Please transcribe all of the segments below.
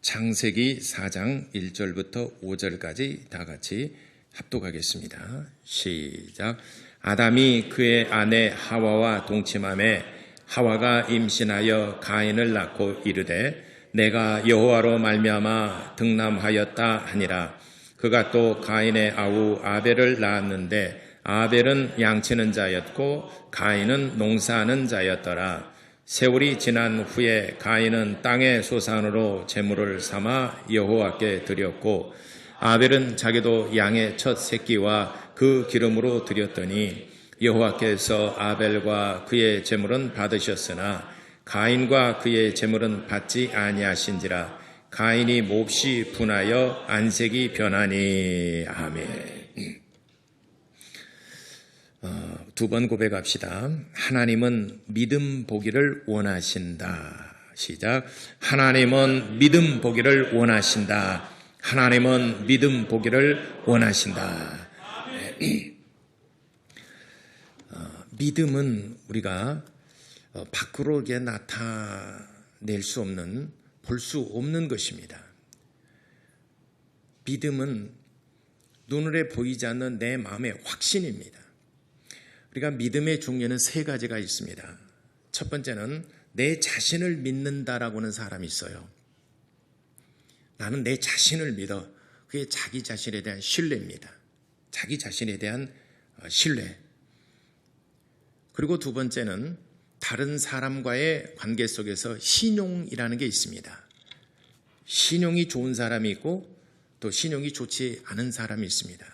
창세기 4장 1절부터 5절까지 다 같이 합독하겠습니다. 시작. 아담이 그의 아내 하와와 동침하매 하와가 임신하여 가인을 낳고 이르되 내가 여호와로 말미암아 등남하였다 하니라. 그가 또 가인의 아우 아벨을 낳았는데 아벨은 양치는 자였고 가인은 농사하는 자였더라. 세월이 지난 후에 가인은 땅의 소산으로 제물을 삼아 여호와께 드렸고 아벨은 자기도 양의 첫 새끼와 그 기름으로 드렸더니 여호와께서 아벨과 그의 제물은 받으셨으나 가인과 그의 제물은 받지 아니하신지라. 가인이 몹시 분하여 안색이 변하니. 아멘. 두 번 고백합시다. 하나님은 믿음 보기를 원하신다. 시작. 하나님은 믿음 보기를 원하신다. 하나님은 믿음 보기를 원하신다. 믿음은 우리가 밖으로 나타낼 수 없는, 볼 수 없는 것입니다. 믿음은 눈으로 보이지 않는 내 마음의 확신입니다. 우리가 믿음의 종류는 세 가지가 있습니다. 첫 번째는 내 자신을 믿는다라고 하는 사람이 있어요. 나는 내 자신을 믿어. 그게 자기 자신에 대한 신뢰입니다. 자기 자신에 대한 신뢰. 그리고 두 번째는 다른 사람과의 관계 속에서 신용이라는 게 있습니다. 신용이 좋은 사람이 있고 또 신용이 좋지 않은 사람이 있습니다.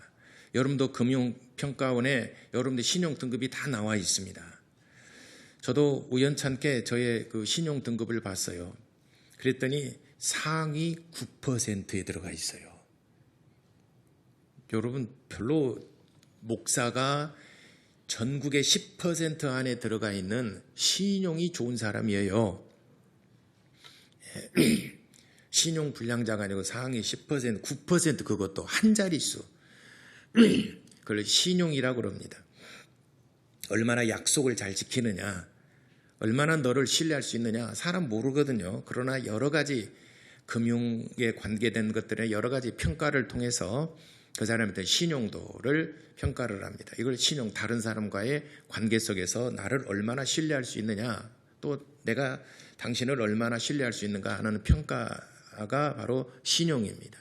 여러분도 금융평가원에 여러분들 신용 등급이 다 나와 있습니다. 저도 우연찮게 저의 그 신용 등급을 봤어요. 그랬더니 상위 9%에 들어가 있어요. 여러분 별로 목사가 전국의 10% 안에 들어가 있는 신용이 좋은 사람이에요. 신용 불량자가 아니고 상위 10%, 9% 그것도 한 자릿수. 그걸 신용이라고 그럽니다. 얼마나 약속을 잘 지키느냐, 얼마나 너를 신뢰할 수 있느냐, 사람 모르거든요. 그러나 여러 가지 금융에 관계된 것들의 여러 가지 평가를 통해서 그 사람에 대한 신용도를 평가를 합니다. 이걸 신용, 다른 사람과의 관계 속에서 나를 얼마나 신뢰할 수 있느냐, 또 내가 당신을 얼마나 신뢰할 수 있는가 하는 평가가 바로 신용입니다.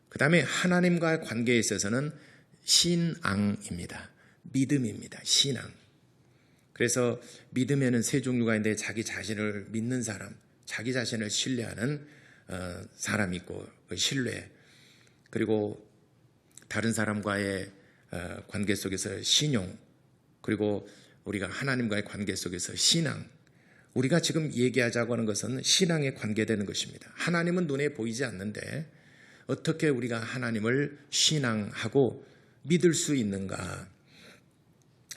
그 다음에 하나님과의 관계에 있어서는 신앙입니다. 믿음입니다. 신앙. 그래서 믿음에는 세 종류가 있는데 자기 자신을 믿는 사람, 자기 자신을 신뢰하는 사람이 있고 신뢰, 그리고 다른 사람과의 관계 속에서 신용, 그리고 우리가 하나님과의 관계 속에서 신앙. 우리가 지금 얘기하자고 하는 것은 신앙에 관계되는 것입니다. 하나님은 눈에 보이지 않는데 어떻게 우리가 하나님을 신앙하고 믿을 수 있는가?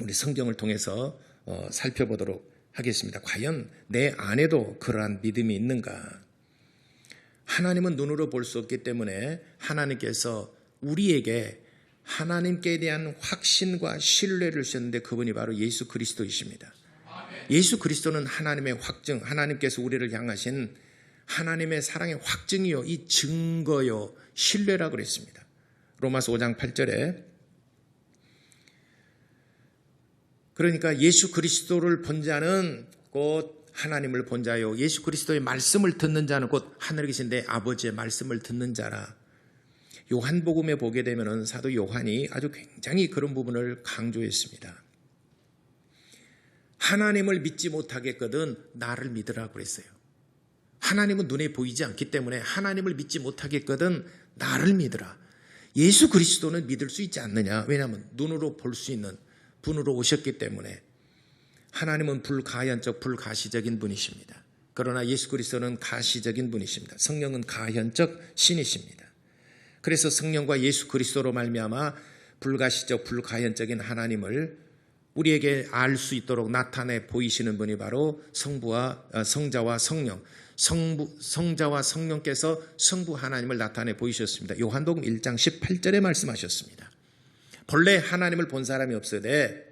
우리 성경을 통해서 살펴보도록 하겠습니다. 과연 내 안에도 그러한 믿음이 있는가? 하나님은 눈으로 볼 수 없기 때문에 하나님께서 우리에게 하나님께 대한 확신과 신뢰를 주셨는데 그분이 바로 예수 그리스도이십니다. 예수 그리스도는 하나님의 확증, 하나님께서 우리를 향하신 하나님의 사랑의 확증이요, 이 증거요, 신뢰라고 그랬습니다. 로마서 5장 8절에 그러니까 예수 그리스도를 본 자는 곧 하나님을 본 자요, 예수 그리스도의 말씀을 듣는 자는 곧 하늘에 계신 내 아버지의 말씀을 듣는 자라. 요한복음에 보게 되면 사도 요한이 아주 굉장히 그런 부분을 강조했습니다. 하나님을 믿지 못하겠거든 나를 믿으라고 그랬어요. 하나님은 눈에 보이지 않기 때문에 하나님을 믿지 못하겠거든 나를 믿으라. 예수 그리스도는 믿을 수 있지 않느냐? 왜냐하면 눈으로 볼 수 있는 분으로 오셨기 때문에. 하나님은 불가현적, 불가시적인 분이십니다. 그러나 예수 그리스도는 가시적인 분이십니다. 성령은 가현적 신이십니다. 그래서 성령과 예수 그리스도로 말미암아 불가시적, 불가현적인 하나님을 우리에게 알 수 있도록 나타내 보이시는 분이 바로 성자와 성령, 성자와 성령께서 성부 하나님을 나타내 보이셨습니다. 요한복음 1장 18절에 말씀하셨습니다. 본래 하나님을 본 사람이 없으되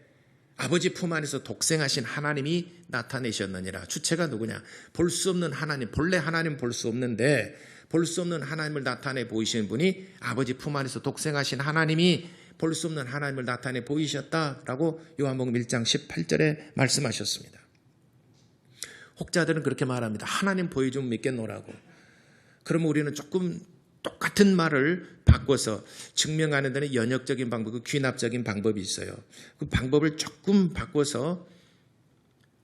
아버지 품 안에서 독생하신 하나님이 나타내셨느니라. 주체가 누구냐? 볼 수 없는 하나님, 본래 하나님 볼 수 없는데 볼 수 없는 하나님을 나타내 보이시는 분이 아버지 품 안에서 독생하신 하나님이 볼 수 없는 하나님을 나타내 보이셨다라고 요한복음 1장 18절에 말씀하셨습니다. 혹자들은 그렇게 말합니다. 하나님 보여주면 믿겠노라고. 그러면 우리는 조금 똑같은 말을 바꿔서 증명하는 데는 연역적인 방법, 귀납적인 방법이 있어요. 그 방법을 조금 바꿔서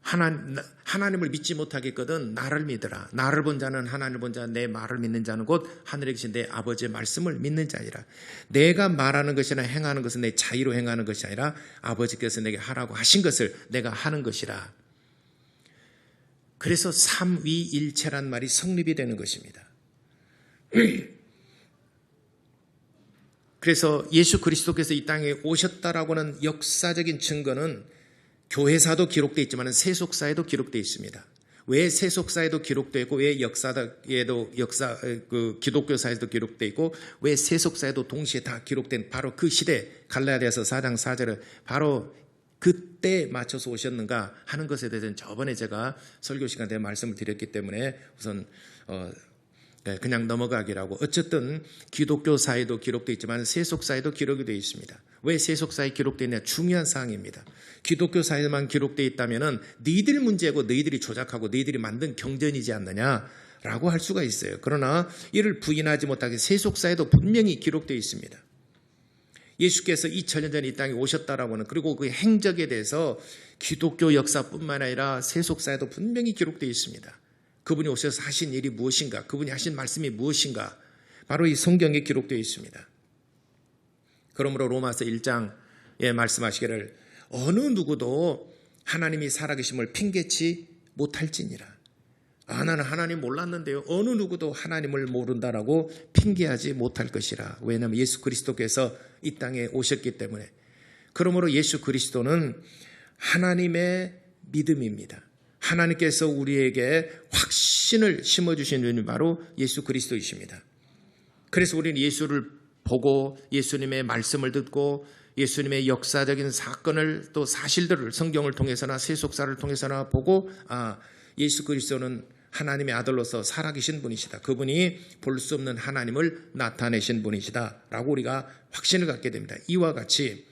하나님을 믿지 못하겠거든 나를 믿으라. 나를 본 자는 하나님을 본 자, 내 말을 믿는 자는 곧 하늘에 계신 내 아버지의 말씀을 믿는 자이라. 내가 말하는 것이나 행하는 것은 내 자의로 행하는 것이 아니라 아버지께서 내게 하라고 하신 것을 내가 하는 것이라. 그래서 삼위일체란 말이 성립이 되는 것입니다. 그래서 예수 그리스도께서 이 땅에 오셨다라고 하는 역사적인 증거는 교회사도 기록되어 있지만 세속사에도 기록되어 있습니다. 왜 세속사에도 기록되어 있고 왜 역사에도 기독교사에도 기록되어 있고 왜 세속사에도 동시에 다 기록된 바로 그 시대 갈라디아서 4장 4절을 바로 그때 맞춰서 오셨는가 하는 것에 대해서는 저번에 제가 설교 시간 때 말씀을 드렸기 때문에 우선 그냥 넘어가기라고. 어쨌든 기독교사에도 기록되어 있지만 세속사에도 기록이 되어 있습니다. 왜 세속사에 기록되어 있냐? 중요한 사항입니다. 기독교사에만 기록되어 있다면 너희들 문제고 너희들이 조작하고 너희들이 만든 경전이지 않느냐라고 할 수가 있어요. 그러나 이를 부인하지 못하게 세속사에도 분명히 기록되어 있습니다. 예수께서 2000년 전에 이 땅에 오셨다라고 하는, 그리고 그 행적에 대해서 기독교 역사뿐만 아니라 세속사에도 분명히 기록되어 있습니다. 그분이 오셔서 하신 일이 무엇인가? 그분이 하신 말씀이 무엇인가? 바로 이 성경에 기록되어 있습니다. 그러므로 로마서 1장에 말씀하시기를 어느 누구도 하나님이 살아계심을 핑계치 못할지니라. 나는 하나님 몰랐는데요. 어느 누구도 하나님을 모른다라고 핑계하지 못할 것이라. 왜냐하면 예수 그리스도께서 이 땅에 오셨기 때문에. 그러므로 예수 그리스도는 하나님의 믿음입니다. 하나님께서 우리에게 확신을 심어주신 분이 바로 예수 그리스도이십니다. 그래서 우리는 예수를 보고 예수님의 말씀을 듣고 예수님의 역사적인 사건을 또 사실들을 성경을 통해서나 세속사를 통해서나 보고 예수 그리스도는 하나님의 아들로서 살아계신 분이시다. 그분이 볼 수 없는 하나님을 나타내신 분이시다 라고 우리가 확신을 갖게 됩니다. 이와 같이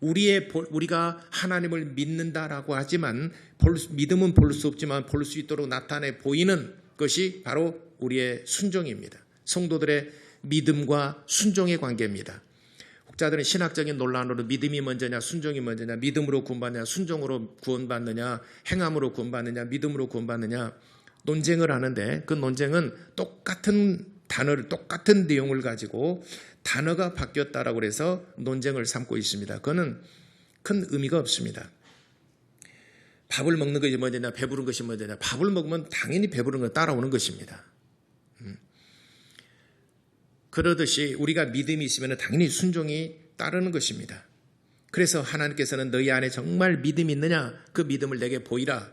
우리가 하나님을 믿는다라고 하지만 믿음은 볼 수 없지만 볼 수 있도록 나타내 보이는 것이 바로 우리의 순종입니다. 성도들의 믿음과 순종의 관계입니다. 혹자들은 신학적인 논란으로 믿음이 먼저냐 순종이 먼저냐, 믿음으로 구원받느냐 순종으로 구원받느냐, 행함으로 구원받느냐 믿음으로 구원받느냐 논쟁을 하는데, 그 논쟁은 똑같은 단어를 똑같은 내용을 가지고 단어가 바뀌었다라고 해서 논쟁을 삼고 있습니다. 그거는 큰 의미가 없습니다. 밥을 먹는 것이 먼저냐 배부른 것이 먼저냐, 밥을 먹으면 당연히 배부른 건 따라오는 것입니다. 그러듯이 우리가 믿음이 있으면 당연히 순종이 따르는 것입니다. 그래서 하나님께서는 너희 안에 정말 믿음이 있느냐, 그 믿음을 내게 보이라.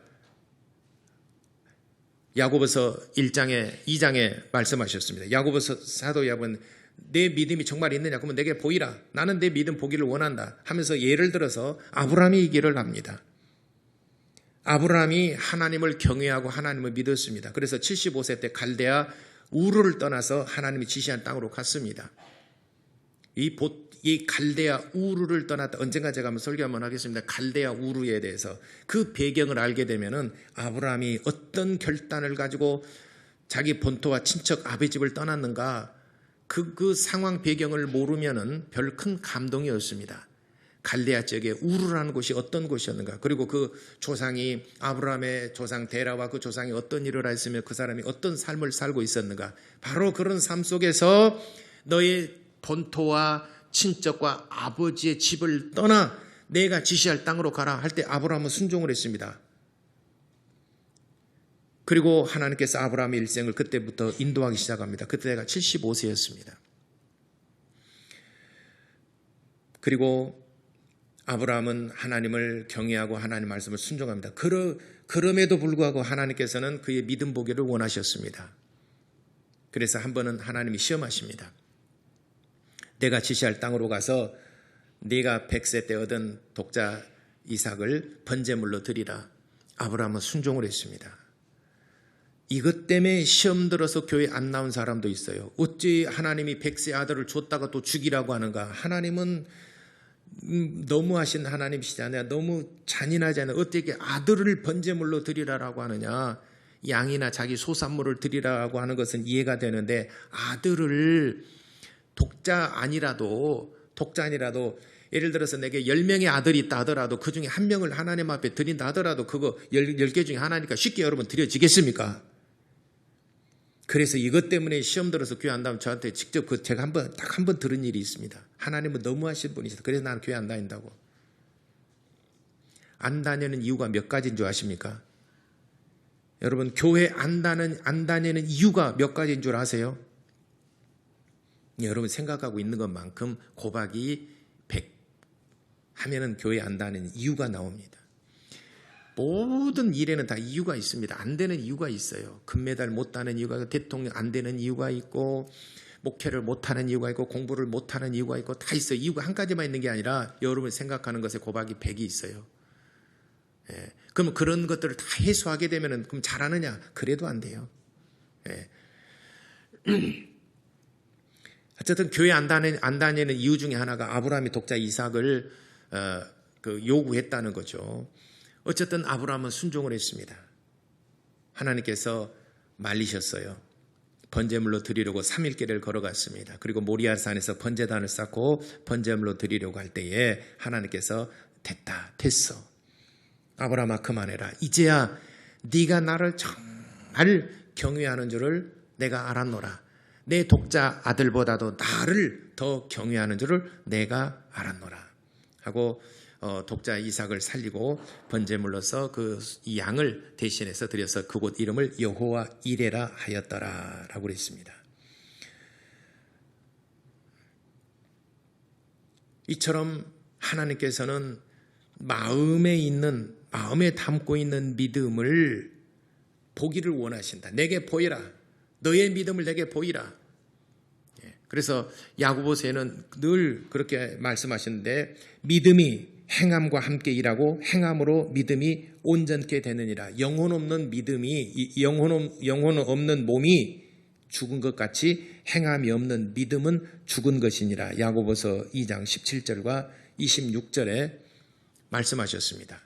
야고보서 2장에 말씀하셨습니다. 야고보서 사도 야고보는 내 믿음이 정말 있느냐, 그러면 내게 보이라. 나는 내 믿음 보기를 원한다 하면서 예를 들어서 아브라함의 얘기를 합니다. 아브라함이 하나님을 경외하고 하나님을 믿었습니다. 그래서 75세 때 갈대아 우르를 떠나서 하나님이 지시한 땅으로 갔습니다. 이 갈대아 우르를 떠났다. 언젠가 제가 한번 설교 한번 하겠습니다. 갈대아 우르에 대해서 그 배경을 알게 되면은 아브라함이 어떤 결단을 가지고 자기 본토와 친척 아비 집을 떠났는가, 그 상황 배경을 모르면은 별 큰 감동이 없습니다. 갈대아 지역에 우르라는 곳이 어떤 곳이었는가, 그리고 그 조상이 아브라함의 조상 데라와 그 조상이 어떤 일을 했으며 그 사람이 어떤 삶을 살고 있었는가, 바로 그런 삶 속에서 너의 본토와 친척과 아버지의 집을 떠나 내가 지시할 땅으로 가라 할 때 아브라함은 순종을 했습니다. 그리고 하나님께서 아브라함의 일생을 그때부터 인도하기 시작합니다. 그때가 75세였습니다. 그리고 아브라함은 하나님을 경외하고 하나님 말씀을 순종합니다. 그럼에도 불구하고 하나님께서는 그의 믿음 보기를 원하셨습니다. 그래서 한 번은 하나님이 시험하십니다. 내가 지시할 땅으로 가서 네가 100세 때 얻은 독자 이삭을 번제물로 드리라. 아브라함은 순종을 했습니다. 이것 때문에 시험 들어서 교회 안 나온 사람도 있어요. 어찌 하나님이 100세 아들을 줬다가 또 죽이라고 하는가. 하나님은 너무하신 하나님이시잖아요. 너무 잔인하지 않아요. 어떻게 아들을 번제물로 드리라라고 하느냐. 양이나 자기 소산물을 드리라고 하는 것은 이해가 되는데 아들을 독자 아니라도 예를 들어서 내게 10명의 아들이 있다 하더라도 그 중에 한 명을 하나님 앞에 드린다 하더라도 그거 10개 중에 하나니까 쉽게 여러분 드려지겠습니까? 그래서 이것 때문에 시험 들어서 교회 안 다니면 저한테 직접 제가 딱 한 번 들은 일이 있습니다. 하나님은 너무하신 분이시다. 그래서 나는 교회 안 다닌다고. 안 다니는 이유가 몇 가지인 줄 아십니까? 여러분 교회 안 다니는 이유가 몇 가지인 줄 아세요? 여러분 생각하고 있는 것만큼 곱하기 100 하면은 교회 안 다니는 이유가 나옵니다. 모든 일에는 다 이유가 있습니다. 안 되는 이유가 있어요. 금메달 못 따는 이유가 있고 대통령 안 되는 이유가 있고 목회를 못하는 이유가 있고 공부를 못하는 이유가 있고 다 있어요. 이유가 한 가지만 있는 게 아니라 여러분이 생각하는 것에 곱하기 100이 있어요. 예. 그럼 그런 것들을 다 해소하게 되면 그럼 잘하느냐? 그래도 안 돼요. 예. 어쨌든 교회 안 다니는 이유 중에 하나가 아브라함이 독자 이삭을 요구했다는 거죠. 어쨌든 아브라함은 순종을 했습니다. 하나님께서 말리셨어요. 번제물로 드리려고 3일길을 걸어갔습니다. 그리고 모리아산에서 번제단을 쌓고 번제물로 드리려고 할 때에 하나님께서 됐어. 아브라함아 그만해라. 이제야 네가 나를 정말 경외하는 줄을 내가 알았노라. 내 독자 아들보다도 나를 더 경외하는 줄을 내가 알았노라 하고 독자 이삭을 살리고 번제물로서 이 양을 대신해서 드려서 그곳 이름을 여호와 이레라 하였더라라고 그랬습니다. 이처럼 하나님께서는 마음에 담고 있는 믿음을 보기를 원하신다. 내게 보이라. 너의 믿음을 내게 보이라. 그래서 야고보서에는 늘 그렇게 말씀하시는데 믿음이 행함과 함께 일하고 행함으로 믿음이 온전케 되느니라. 영혼 없는 믿음이 영혼 없는 몸이 죽은 것 같이 행함이 없는 믿음은 죽은 것이니라. 야고보서 2장 17절과 26절에 말씀하셨습니다.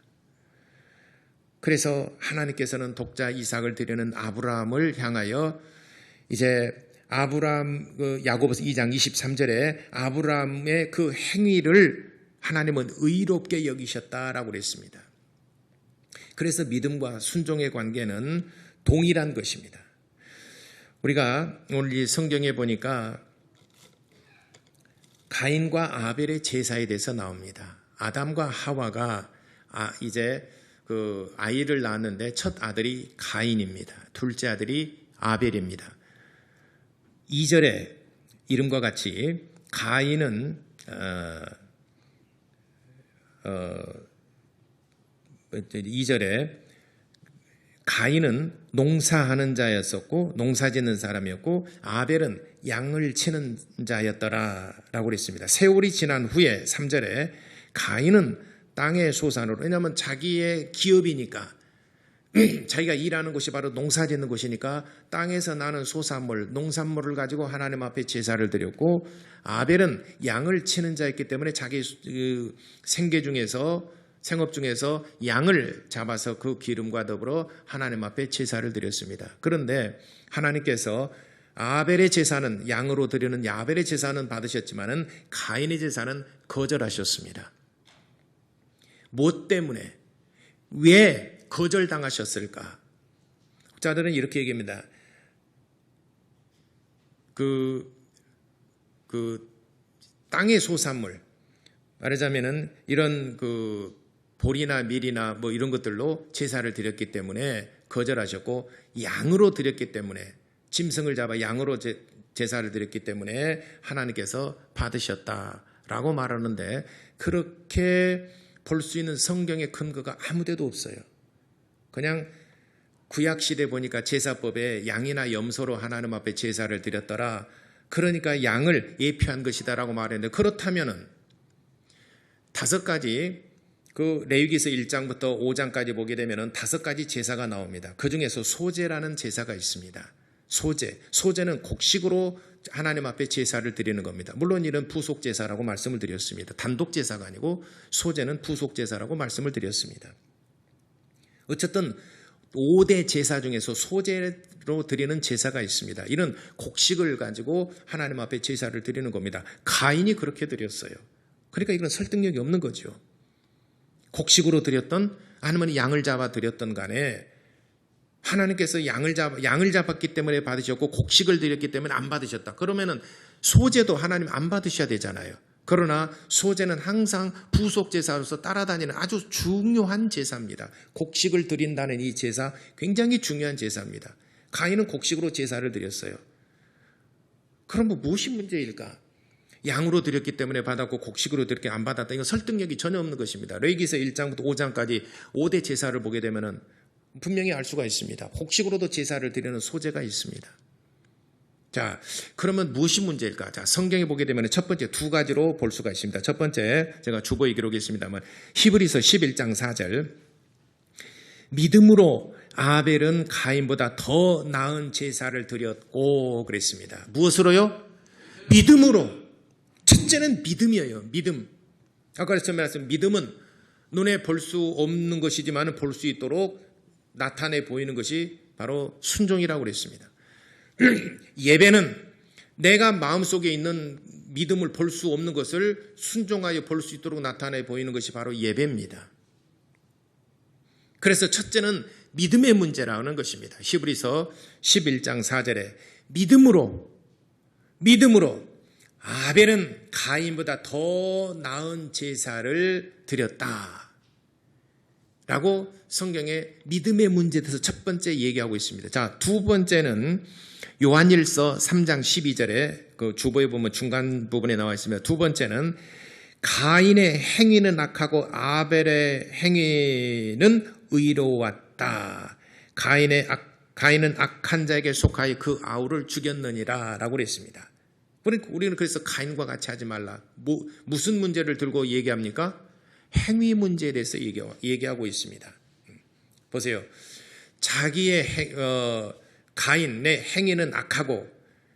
그래서 하나님께서는 독자 이삭을 드리는 아브라함을 향하여 이제 야고보서 2장 23절에 아브라함의 그 행위를 하나님은 의롭게 여기셨다라고 그랬습니다. 그래서 믿음과 순종의 관계는 동일한 것입니다. 우리가 오늘 이 성경에 보니까 가인과 아벨의 제사에 대해서 나옵니다. 아담과 하와가 이제 그 아이를 낳았는데 첫 아들이 가인입니다. 둘째 아들이 아벨입니다. 2절에 이름과 같이 가인은 2절에 가인은 농사하는 자였었고 농사짓는 사람이었고 아벨은 양을 치는 자였더라라고 그랬습니다. 세월이 지난 후에 3절에 가인은 땅의 소산으로, 왜냐하면 자기의 기업이니까 자기가 일하는 곳이 바로 농사짓는 곳이니까 땅에서 나는 소산물, 농산물을 가지고 하나님 앞에 제사를 드렸고 아벨은 양을 치는 자였기 때문에 자기 생업 중에서 양을 잡아서 그 기름과 더불어 하나님 앞에 제사를 드렸습니다. 그런데 하나님께서 아벨의 제사는 양으로 드리는 아벨의 제사는 받으셨지만은 가인의 제사는 거절하셨습니다. 뭐 때문에? 왜 거절당하셨을까? 학자들은 이렇게 얘기합니다. 그 땅의 소산물, 말하자면은 이런 보리나 밀이나 뭐 이런 것들로 제사를 드렸기 때문에 거절하셨고, 양으로 드렸기 때문에, 짐승을 잡아 양으로 제사를 드렸기 때문에 하나님께서 받으셨다라고 말하는데, 그렇게 볼 수 있는 성경의 근거가 아무 데도 없어요. 그냥 구약시대 보니까 제사법에 양이나 염소로 하나님 앞에 제사를 드렸더라. 그러니까 양을 예표한 것이다라고 말했는데, 그렇다면은 5가지 그 레위기서 1장부터 5장까지 보게 되면은 5가지 제사가 나옵니다. 그 중에서 소제라는 제사가 있습니다. 소제는 곡식으로 하나님 앞에 제사를 드리는 겁니다. 물론 이런 부속 제사라고 말씀을 드렸습니다. 단독 제사가 아니고 소제는 부속 제사라고 말씀을 드렸습니다. 어쨌든 5대 제사 중에서 소제로 드리는 제사가 있습니다. 이런 곡식을 가지고 하나님 앞에 제사를 드리는 겁니다. 가인이 그렇게 드렸어요. 그러니까 이건 설득력이 없는 거죠. 곡식으로 드렸던 아니면 양을 잡아 드렸던 간에 하나님께서 양을 잡았기 때문에 받으셨고 곡식을 드렸기 때문에 안 받으셨다. 그러면은 소제도 하나님 안 받으셔야 되잖아요. 그러나 소제는 항상 부속 제사로서 따라다니는 아주 중요한 제사입니다. 곡식을 드린다는 이 제사 굉장히 중요한 제사입니다. 가인은 곡식으로 제사를 드렸어요. 그럼 무엇이 문제일까? 양으로 드렸기 때문에 받았고 곡식으로 드렸기 안 받았다. 이건 설득력이 전혀 없는 것입니다. 레위기서 1장부터 5장까지 5대 제사를 보게 되면은 분명히 알 수가 있습니다. 곡식으로도 제사를 드리는 소제가 있습니다. 자, 그러면 무엇이 문제일까? 자, 성경에 보게 되면 첫 번째 2가지로 볼 수가 있습니다. 첫 번째, 제가 주보에 기록했습니다만 히브리서 11장 4절, 믿음으로 아벨은 가인보다 더 나은 제사를 드렸고 그랬습니다. 무엇으로요? 믿음으로. 첫째는 믿음이에요. 믿음. 아까 말씀드린 믿음은 눈에 볼 수 없는 것이지만 볼 수 있도록 나타내 보이는 것이 바로 순종이라고 그랬습니다. 예배는 내가 마음속에 있는 믿음을 볼 수 없는 것을 순종하여 볼 수 있도록 나타내 보이는 것이 바로 예배입니다. 그래서 첫째는 믿음의 문제라는 것입니다. 히브리서 11장 4절에 믿음으로 아벨은 가인보다 더 나은 제사를 드렸다 라고 성경에 믿음의 문제에 대해서 첫 번째 얘기하고 있습니다. 자, 두 번째는 요한일서 3장 12절에 그 주보에 보면 중간 부분에 나와 있습니다. 두 번째는 가인의 행위는 악하고 아벨의 행위는 의로웠다. 가인은 악한 자에게 속하여 그 아우를 죽였느니라 라고 그랬습니다. 우리는 그래서 가인과 같이 하지 말라. 무슨 문제를 들고 얘기합니까? 행위 문제에 대해서 얘기하고 있습니다. 보세요. 자기의 가인의 행위는 악하고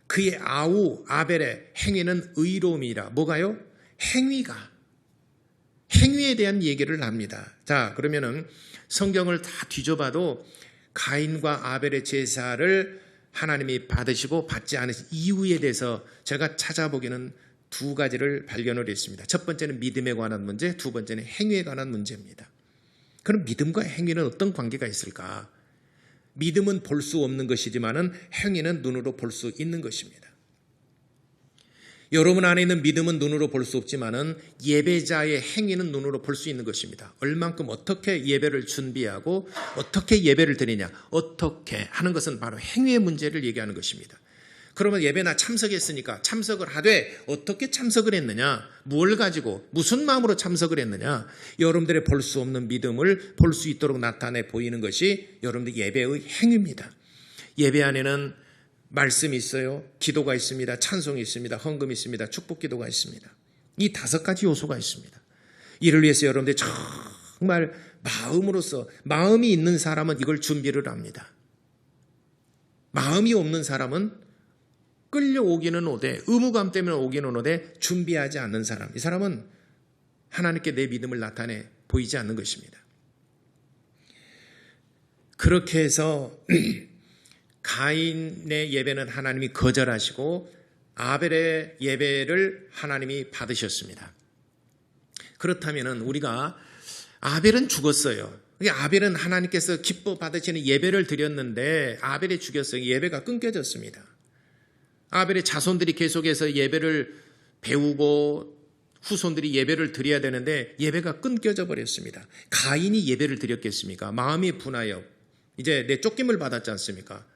그의 아우 아벨의 행위는 의로움이라. 뭐가요? 행위에 대한 얘기를 합니다. 자, 그러면은 성경을 다 뒤져봐도 가인과 아벨의 제사를 하나님이 받으시고 받지 않으신 이유에 대해서 제가 찾아보기는 2가지를 발견을 했습니다. 첫 번째는 믿음에 관한 문제, 두 번째는 행위에 관한 문제입니다. 그럼 믿음과 행위는 어떤 관계가 있을까? 믿음은 볼 수 없는 것이지만 행위는 눈으로 볼 수 있는 것입니다. 여러분 안에 있는 믿음은 눈으로 볼 수 없지만 예배자의 행위는 눈으로 볼 수 있는 것입니다. 얼만큼 어떻게 예배를 준비하고 어떻게 예배를 드리냐, 어떻게 하는 것은 바로 행위의 문제를 얘기하는 것입니다. 그러면 예배나 참석했으니까 참석을 하되 어떻게 참석을 했느냐, 무엇을 가지고 무슨 마음으로 참석을 했느냐, 여러분들의 볼 수 없는 믿음을 볼 수 있도록 나타내 보이는 것이 여러분들 예배의 행위입니다. 예배 안에는 말씀이 있어요. 기도가 있습니다. 찬송이 있습니다. 헌금이 있습니다. 축복기도가 있습니다. 이 5가지 요소가 있습니다. 이를 위해서 여러분들이 정말 마음이 있는 사람은 이걸 준비를 합니다. 마음이 없는 사람은 끌려오기는 오되 의무감 때문에 오기는 오되 준비하지 않는 사람, 이 사람은 하나님께 내 믿음을 나타내 보이지 않는 것입니다. 그렇게 해서 가인의 예배는 하나님이 거절하시고 아벨의 예배를 하나님이 받으셨습니다. 그렇다면 우리가 아벨은 죽었어요. 아벨은 하나님께서 기뻐 받으시는 예배를 드렸는데 아벨이 죽였어요. 예배가 끊겨졌습니다. 아벨의 자손들이 계속해서 예배를 배우고 후손들이 예배를 드려야 되는데 예배가 끊겨져 버렸습니다. 가인이 예배를 드렸겠습니까? 마음이 분하여 이제 내 쫓김을 받았지 않습니까?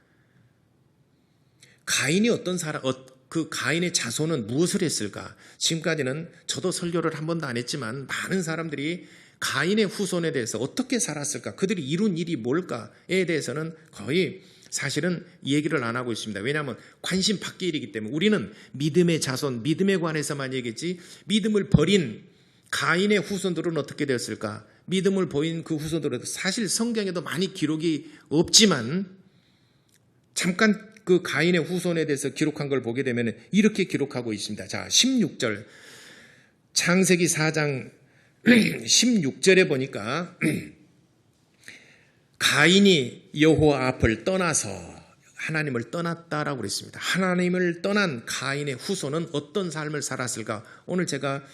가인이 어떤 사람, 그 가인의 자손은 무엇을 했을까? 지금까지는 저도 설교를 한 번도 안 했지만 많은 사람들이 가인의 후손에 대해서 어떻게 살았을까? 그들이 이룬 일이 뭘까에 대해서는 거의 사실은 얘기를 안 하고 있습니다. 왜냐하면 관심 받기 일이기 때문에. 우리는 믿음의 자손, 믿음에 관해서만 얘기했지 믿음을 버린 가인의 후손들은 어떻게 되었을까? 믿음을 보인 그 후손들도 사실 성경에도 많이 기록이 없지만 잠깐 그 가인의 후손에 대해서 기록한 걸 보게 되면 이렇게 기록하고 있습니다. 자, 16절 창세기 4장 16절에 보니까 가인이 여호와 앞을 떠나서 하나님을 떠났다라고 그랬습니다. 하나님을 떠난 가인의 후손은 어떤 삶을 살았을까? 오늘 제가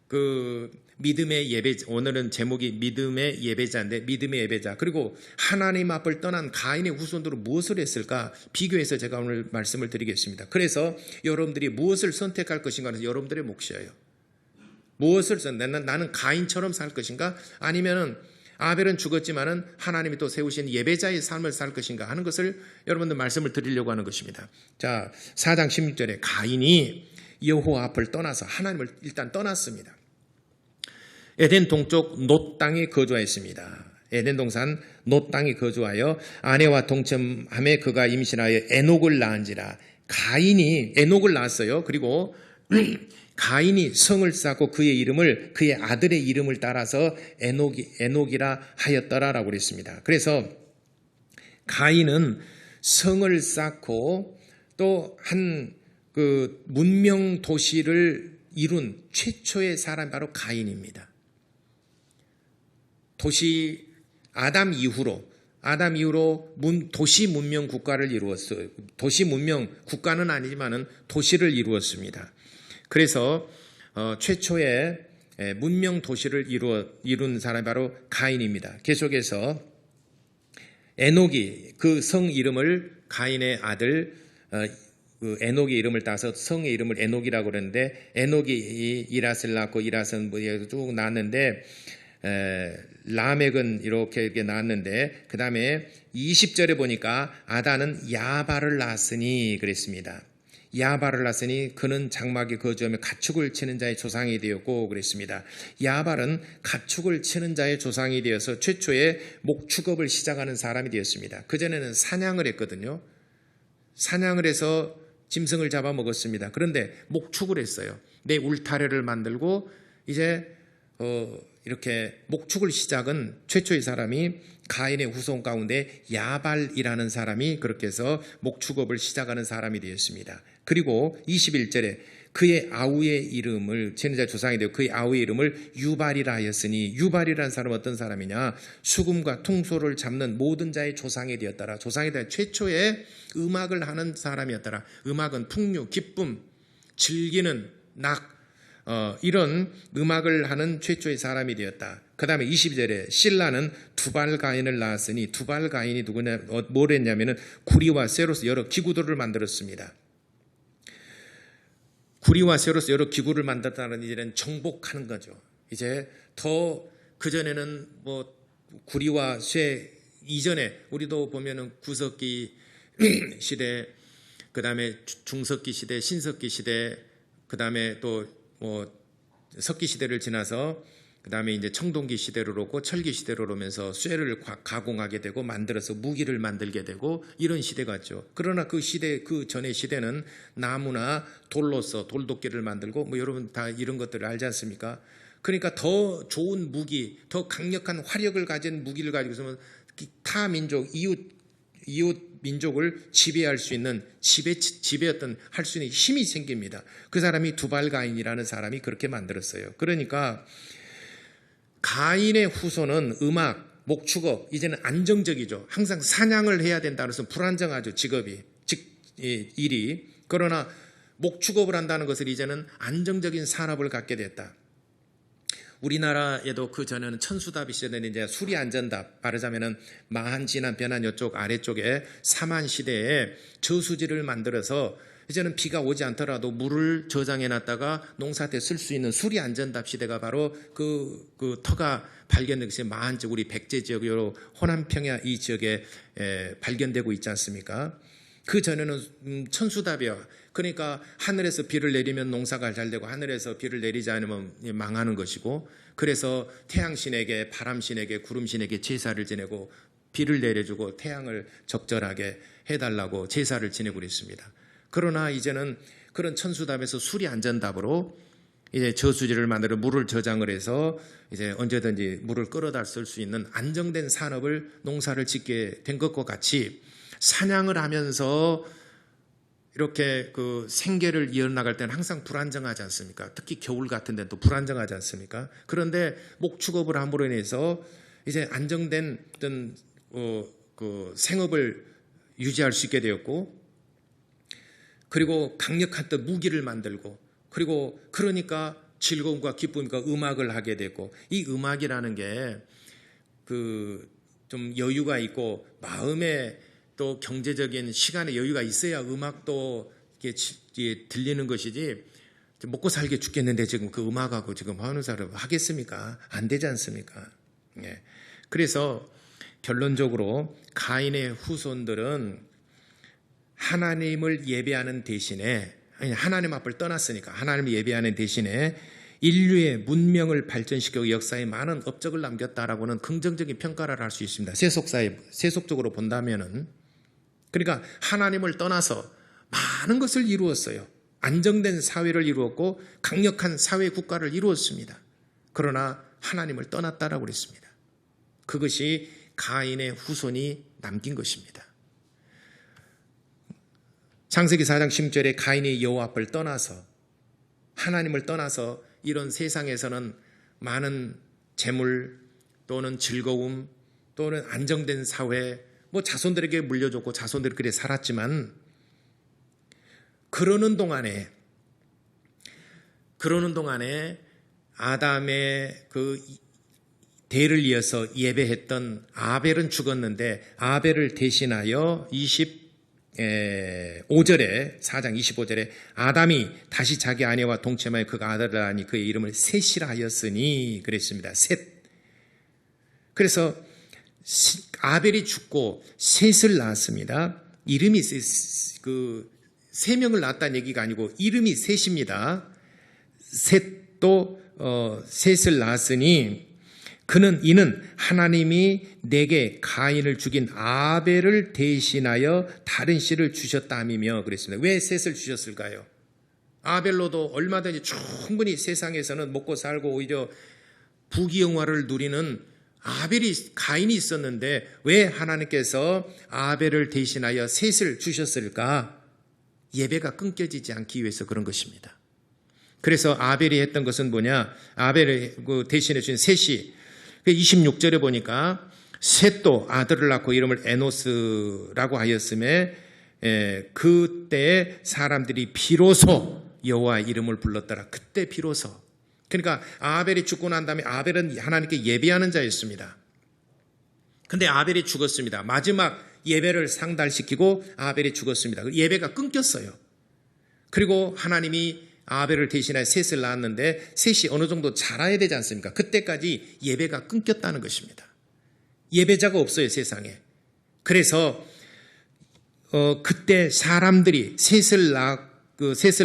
그 믿음의 예배자, 오늘은 제목이 믿음의 예배자인데 믿음의 예배자 그리고 하나님 앞을 떠난 가인의 후손들은 무엇을 했을까 비교해서 제가 오늘 말씀을 드리겠습니다. 그래서 여러분들이 무엇을 선택할 것인가는 여러분들의 몫이에요. 무엇을 나는 가인처럼 살 것인가 아니면은 아벨은 죽었지만은 하나님이 또 세우신 예배자의 삶을 살 것인가 하는 것을 여러분들 말씀을 드리려고 하는 것입니다. 자, 4장 16절에 가인이 여호와 앞을 떠나서 하나님을 일단 떠났습니다. 에덴 동쪽 놋 땅에 거주하였습니다. 에덴 동산 놋 땅에 거주하여 아내와 동침함에 그가 임신하여 에녹을 낳은지라. 가인이 에녹을 낳았어요. 그리고 가인이 성을 쌓고 그의 이름을 그의 아들의 이름을 따라서 에녹이라 하였더라라고 그랬습니다. 그래서 가인은 성을 쌓고 또 한 그 문명 도시를 이룬 최초의 사람 바로 가인입니다. 도시 아담 이후로 도시 문명 국가를 이루었어요. 도시 문명 국가는 아니지만은 도시를 이루었습니다. 그래서 최초의 문명 도시를 이룬 사람이 바로 가인입니다. 계속해서 에녹이 그 성 이름을 가인의 아들 그 에녹의 이름을 따서 성의 이름을 에녹이라고 그러는데 에녹이 이랏을 낳고 이랏은 쭉 낳았는데 라멕은 이렇게 낳았는데 그 다음에 20절에 보니까 아다는 야발을 낳았으니 그랬습니다. 야발을 낳았으니 그는 장막에 거주하며 가축을 치는 자의 조상이 되었고 그랬습니다. 야발은 가축을 치는 자의 조상이 되어서 최초의 목축업을 시작하는 사람이 되었습니다. 그전에는 사냥을 했거든요. 사냥을 해서 짐승을 잡아먹었습니다. 그런데 목축을 했어요. 내 울타리를 만들고 이제 이렇게 목축을 시작은 최초의 사람이 가인의 후손 가운데 야발이라는 사람이 그렇게 해서 목축업을 시작하는 사람이 되었습니다. 그리고 21절에 그의 아우의 이름을 제자 조상이 되고 그의 아우의 이름을 유발이라 하였으니 유발이라는 사람은 어떤 사람이냐 수금과 통소를 잡는 모든 자의 조상이 되었더라. 조상이 되어 최초의 음악을 하는 사람이었더라. 음악은 풍류, 기쁨, 즐기는 이런 음악을 하는 최초의 사람이 되었다. 그 다음에 22절에 실라는 두발가인을 낳았으니 두발가인이 누구냐 뭘 했냐면은 구리와 쇠로서 여러 기구들을 만들었습니다. 구리와 쇠로서 여러 기구를 만들었다는 이제는 정복하는 거죠. 이제 더 그전에는 뭐 구리와 쇠 이전에 우리도 보면은 구석기 시대, 그 다음에 중석기 시대, 신석기 시대, 그 다음에 또 뭐 석기 시대를 지나서 그 다음에 이제 청동기 시대로 오고 철기 시대로 오면서 쇠를 가공하게 되고 만들어서 무기를 만들게 되고 이런 시대가 있죠. 그러나 그 시대, 그 전의 시대는 나무나 돌로서 돌도끼를 만들고 뭐 여러분 다 이런 것들을 알지 않습니까? 그러니까 더 좋은 무기, 더 강력한 화력을 가진 무기를 가지고서는 타 민족, 이웃 민족을 지배할 수 있는 할 수 있는 힘이 생깁니다. 그 사람이 두발가인이라는 사람이 그렇게 만들었어요. 그러니까 가인의 후손은 음악, 목축업, 이제는 안정적이죠. 항상 사냥을 해야 된다는 것은 불안정하죠. 직업이, 일이. 그러나 목축업을 한다는 것은 이제는 안정적인 산업을 갖게 됐다. 우리나라에도 그 전에는 천수답이 시대는 이제 수리안전답, 말하자면은 마한, 진안, 변안 이쪽 아래쪽에 삼한 시대에 저수지를 만들어서 이제는 비가 오지 않더라도 물을 저장해 놨다가 농사 때 쓸 수 있는 수리안전답 시대가 바로 그 터가 발견된 것이 마한 쪽, 우리 백제 지역, 호남평야 이 지역에 발견되고 있지 않습니까? 그 전에는 천수답이요. 그러니까 하늘에서 비를 내리면 농사가 잘 되고 하늘에서 비를 내리지 않으면 망하는 것이고, 그래서 태양신에게, 바람신에게, 구름신에게 제사를 지내고 비를 내려주고 태양을 적절하게 해달라고 제사를 지내고 있습니다. 그러나 이제는 그런 천수답에서 수리안전답으로 이제 저수지를 만들어 물을 저장을 해서 이제 언제든지 물을 끌어다 쓸 수 있는 안정된 산업을 농사를 짓게 된 것과 같이 사냥을 하면서 이렇게 그 생계를 이어나갈 때는 항상 불안정하지 않습니까? 특히 겨울 같은 데는 또 불안정하지 않습니까? 그런데 목축업을 함으로 인해서 이제 안정된 어떤 그 생업을 유지할 수 있게 되었고, 그리고 강력한 또 무기를 만들고, 그리고 그러니까 즐거움과 기쁨과 음악을 하게 되고, 이 음악이라는 게 그 좀 여유가 있고 마음에 또 경제적인 시간의 여유가 있어야 음악도 이게 들리는 것이지, 먹고 살게 죽겠는데 지금 그 음악하고 지금 하는 사람 하겠습니까? 안 되지 않습니까? 예. 그래서 결론적으로 가인의 후손들은 하나님을 예배하는 대신에, 하나님 앞을 떠났으니까 하나님을 예배하는 대신에 인류의 문명을 발전시키고 역사에 많은 업적을 남겼다라고는 긍정적인 평가를 할 수 있습니다. 세속적으로 본다면은. 그러니까 하나님을 떠나서 많은 것을 이루었어요. 안정된 사회를 이루었고 강력한 사회 국가를 이루었습니다. 그러나 하나님을 떠났다라고 그랬습니다. 그것이 가인의 후손이 남긴 것입니다. 창세기 4장 10절에 가인이 여호와 앞을 떠나서, 하나님을 떠나서 이런 세상에서는 많은 재물 또는 즐거움 또는 안정된 사회, 뭐 자손들에게 물려줬고 자손들이 그래 살았지만, 그러는 동안에 아담의 그 대를 이어서 예배했던 아벨은 죽었는데, 아벨을 대신하여 25절에 4장 25절에 아담이 다시 자기 아내와 동침하여 그가 아들을 낳으니 그의 이름을 셋이라 하였으니 그랬습니다. 셋. 그래서 아벨이 죽고 셋을 낳았습니다. 이름이 그 세 명을 낳았다는 얘기가 아니고 이름이 셋입니다. 셋도 셋을 낳았으니 이는 하나님이 내게 가인을 죽인 아벨을 대신하여 다른 씨를 주셨다며 그랬습니다. 왜 셋을 주셨을까요? 아벨로도 얼마든지 충분히 세상에서는 먹고 살고 오히려 부귀영화를 누리는 가인이 있었는데 왜 하나님께서 아벨을 대신하여 셋을 주셨을까? 예배가 끊겨지지 않기 위해서 그런 것입니다. 그래서 아벨이 했던 것은 뭐냐? 아벨을 대신해 주신 셋이 26절에 보니까 셋도 아들을 낳고 이름을 에노스라고 하였음에 그때 사람들이 비로소 여호와 이름을 불렀더라. 그때 비로소. 그러니까 아벨이 죽고 난 다음에 아벨은 하나님께 예배하는 자였습니다. 근데 아벨이 죽었습니다. 마지막 예배를 상달시키고 아벨이 죽었습니다. 예배가 끊겼어요. 그리고 하나님이 아벨을 대신하여 셋을 낳았는데 셋이 어느 정도 자라야 되지 않습니까? 그때까지 예배가 끊겼다는 것입니다. 예배자가 없어요, 세상에. 그래서 그때 사람들이 셋을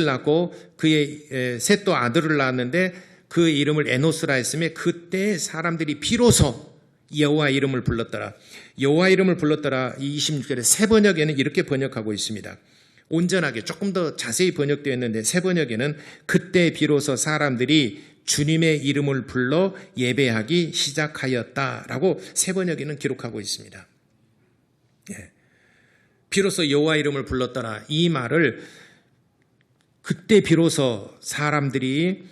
낳고 그의 셋도 아들을 낳았는데 그의 이름을 에노스라 했으며 그때 사람들이 비로소 여호와 이름을 불렀더라. 여호와 이름을 불렀더라. 이 26절에 새 번역에는 이렇게 번역하고 있습니다. 온전하게 조금 더 자세히 번역되어 있는데 새 번역에는 그때 비로소 사람들이 주님의 이름을 불러 예배하기 시작하였다라고 새 번역에는 기록하고 있습니다. 비로소 여호와 이름을 불렀더라. 이 말을 그때 비로소 사람들이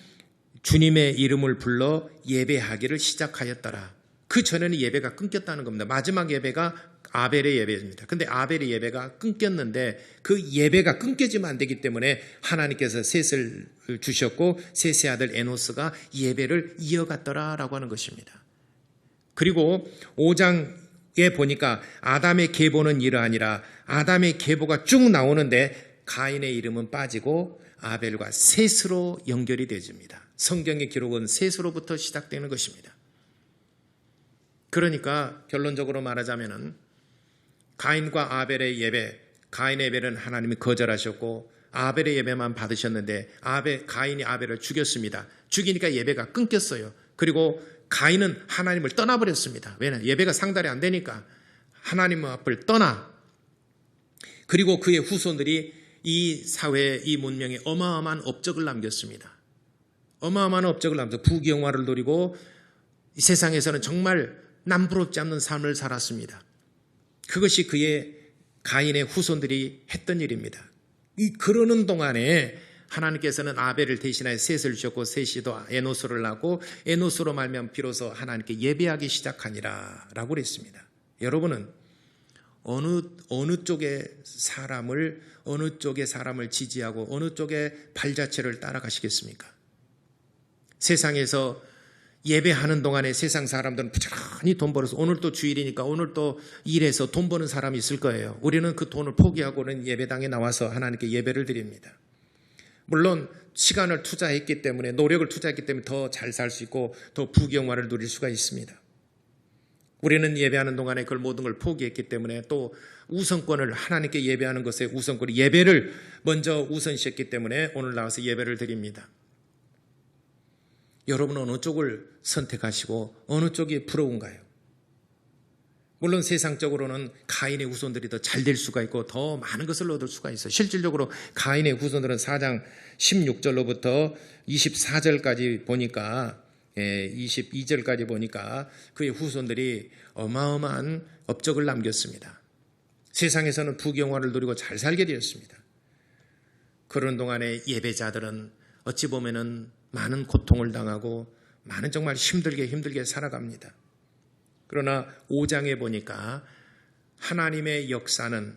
주님의 이름을 불러 예배하기를 시작하였더라. 그 전에는 예배가 끊겼다는 겁니다. 마지막 예배가 아벨의 예배입니다. 근데 아벨의 예배가 끊겼는데 그 예배가 끊겨지면 안 되기 때문에 하나님께서 셋을 주셨고 셋의 아들 에노스가 예배를 이어갔더라라고 하는 것입니다. 그리고 5장에 보니까 아담의 계보는 이러하니라. 아담의 계보가 쭉 나오는데 가인의 이름은 빠지고 아벨과 셋으로 연결이 되집니다. 성경의 기록은 셋으로부터 시작되는 것입니다. 그러니까 결론적으로 말하자면은 가인과 아벨의 예배, 가인의 예배는 하나님이 거절하셨고 아벨의 예배만 받으셨는데 가인이 아벨을 죽였습니다. 죽이니까 예배가 끊겼어요. 그리고 가인은 하나님을 떠나버렸습니다. 왜냐하면 예배가 상달이 안 되니까 하나님 앞을 떠나. 그리고 그의 후손들이 이 사회에, 이 문명에 어마어마한 업적을 남겼습니다. 어마어마한 업적을 남겨서 부귀영화를 누리고 이 세상에서는 정말 남부럽지 않는 삶을 살았습니다. 그것이 그의 가인의 후손들이 했던 일입니다. 이 그러는 동안에 하나님께서는 아벨을 대신하여 셋을 주셨고 셋이 또 에노스를 낳고 에노스로 말미암아 비로소 하나님께 예배하기 시작하니라 라고 그랬습니다. 여러분은 어느 쪽의 사람을 지지하고 어느 쪽의 발자취를 따라가시겠습니까? 세상에서 예배하는 동안에 세상 사람들은 부지런히 돈 벌어서 오늘 또 주일이니까 오늘 또 일해서 돈 버는 사람이 있을 거예요. 우리는 그 돈을 포기하고는 예배당에 나와서 하나님께 예배를 드립니다. 물론 시간을 투자했기 때문에 노력을 투자했기 때문에 더 잘 살 수 있고 더 부귀영화를 누릴 수가 있습니다. 우리는 예배하는 동안에 그 모든 걸 포기했기 때문에 또 우선권을 하나님께 예배하는 것에 우선권을 예배를 먼저 우선시했기 때문에 오늘 나와서 예배를 드립니다. 여러분은 어느 쪽을 선택하시고 어느 쪽이 부러운가요? 물론 세상적으로는 가인의 후손들이 더 잘 될 수가 있고 더 많은 것을 얻을 수가 있어요. 실질적으로 가인의 후손들은 4장 16절로부터 24절까지 보니까 22절까지 보니까 그의 후손들이 어마어마한 업적을 남겼습니다. 세상에서는 부귀영화를 누리고 잘 살게 되었습니다. 그런 동안에 예배자들은 어찌 보면은 많은 고통을 당하고 많은 정말 힘들게 살아갑니다. 그러나 5장에 보니까 하나님의 역사는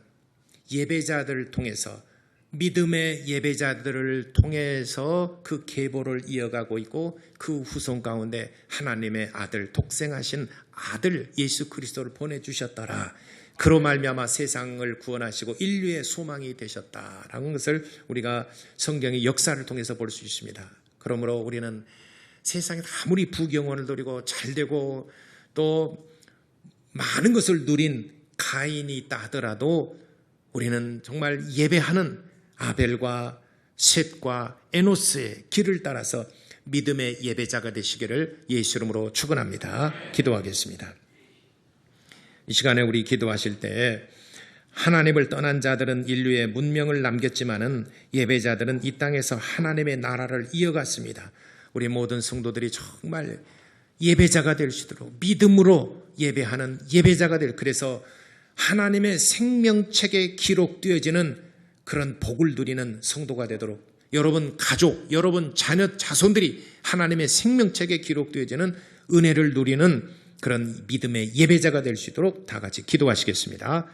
예배자들을 통해서 믿음의 예배자들을 통해서 그 계보를 이어가고 있고 그 후손 가운데 하나님의 아들 독생하신 아들 예수 그리스도를 보내주셨더라. 그로 말미암아 세상을 구원하시고 인류의 소망이 되셨다라는 것을 우리가 성경의 역사를 통해서 볼 수 있습니다. 그러므로 우리는 세상에 아무리 부귀영화를 누리고 잘되고 또 많은 것을 누린 가인이 있다 하더라도 우리는 정말 예배하는 아벨과 셋과 에노스의 길을 따라서 믿음의 예배자가 되시기를 예수 이름으로 축원합니다. 기도하겠습니다. 이 시간에 우리 기도하실 때 하나님을 떠난 자들은 인류의 문명을 남겼지만은 예배자들은 이 땅에서 하나님의 나라를 이어갔습니다. 우리 모든 성도들이 정말 예배자가 될 수 있도록 믿음으로 예배하는 예배자가 그래서 하나님의 생명책에 기록되어지는 그런 복을 누리는 성도가 되도록 여러분 가족, 여러분 자녀, 자손들이 하나님의 생명책에 기록되어지는 은혜를 누리는 그런 믿음의 예배자가 될 수 있도록 다 같이 기도하시겠습니다.